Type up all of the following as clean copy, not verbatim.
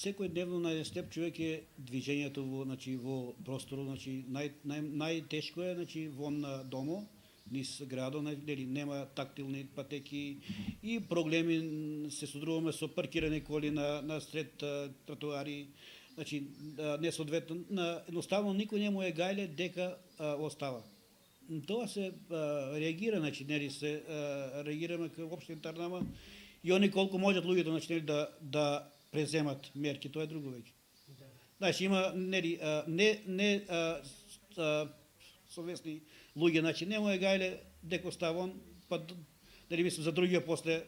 секојдневно на еден степ човек е движењето во просторот, најтешко е вон домо, низ градот, нема тактилни патеки и проблеми се содруваме со паркирани коли на сред тротоари, несоодветно, едноставно никој не му е гајле дека остава. Тоа се реагира, се реагираме кај општина Тарнава и они колку можат луѓето да преземат мерки, тоа е друго веќе. Има не совесни луѓе, не му е гајле дека остава он, па мислам за другиот после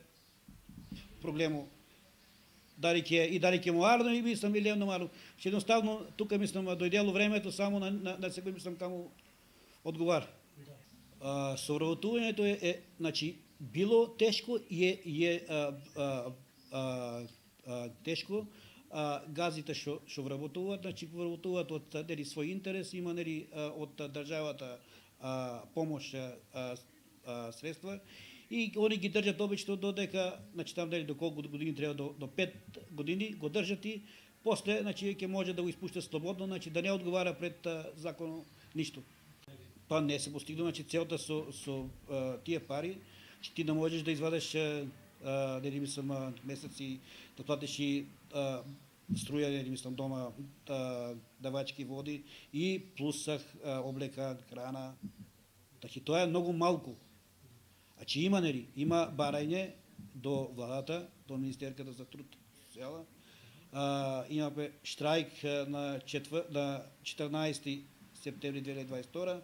проблему. Дали ќе му арно и мислам или не арно. Едноставно тука мислам дојдело времето само на секој мислам каму одговара. Совработувањето е било тешко и е тешко. Газите што вработуваат, вработуваат од свој интерес, има од државата помош средства и они ги држат обично додека, там до колку години треба, до 5 години го држат и после ќе може да го испуштат слободно, да не одговара пред законот ништо. Па не се постигна, целта со тие пари, ти да можеш да извадеш месеци, да платиш и струја, дома, давачки води и плюс облека, храна. Тоа е многу малку. Има барање до владата, до Министерката за труд и социјала. Имаме штрајк на 14 септември 2022,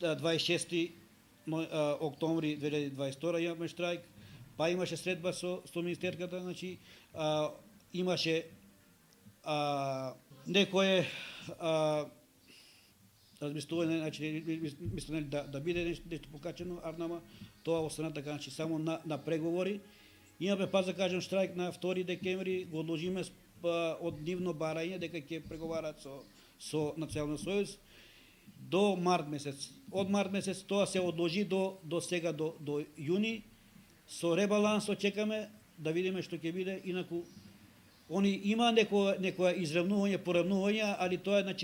26 октомври 2022 имаме штрајк, па имаше средба со Министерката, имаше некое размислување, мислам да биде нешто покачено, арнама тоа остана така, само на преговори. Имаме, па да кажем, штрајк на 2 декември, го одложиме од нивно барање дека ќе преговарат со Националниот сојуз до март месец. Од март месец тоа се одложи до сега, до јуни. Со ребаланс очекаме да видиме што ќе биде, инаку они има некоја изравнување, поравнување, али тоа е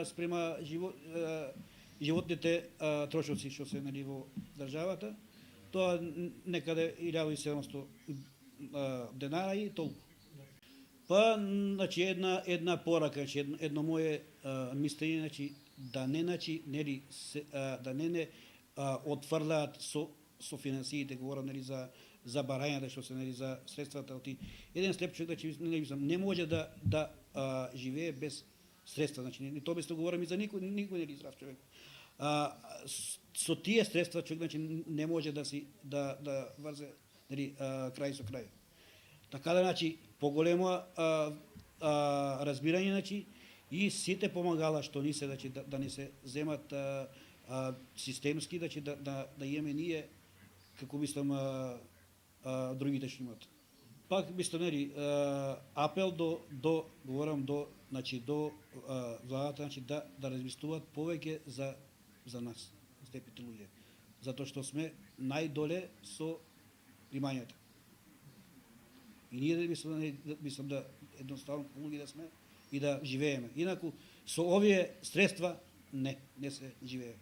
спрема животните трошоци што се во државата. Тоа некаде 1700 денара и толку. Па, една порака, едно мое мислење, да не отфрлаат со финансиите, говорам за барањата, што се за средствата. Еден слеп човек не може да живее без средства. Тоа бесто говорам и за никој здрав човек. Со тие средства човек не може да врзе крај со крај. Така да, поголемо разбирање, и сите помагала што ни се, да не се земат системски, да имаме ние, како мислам, другите што имат. Пак мислам, апел говорам до владата, да размислуваат повеќе за нас, степите луѓе, затоа што сме најдоле со примањата. И ние мислам да едноставно луѓе да сме и да живееме. Инаку со овие средства не се живее.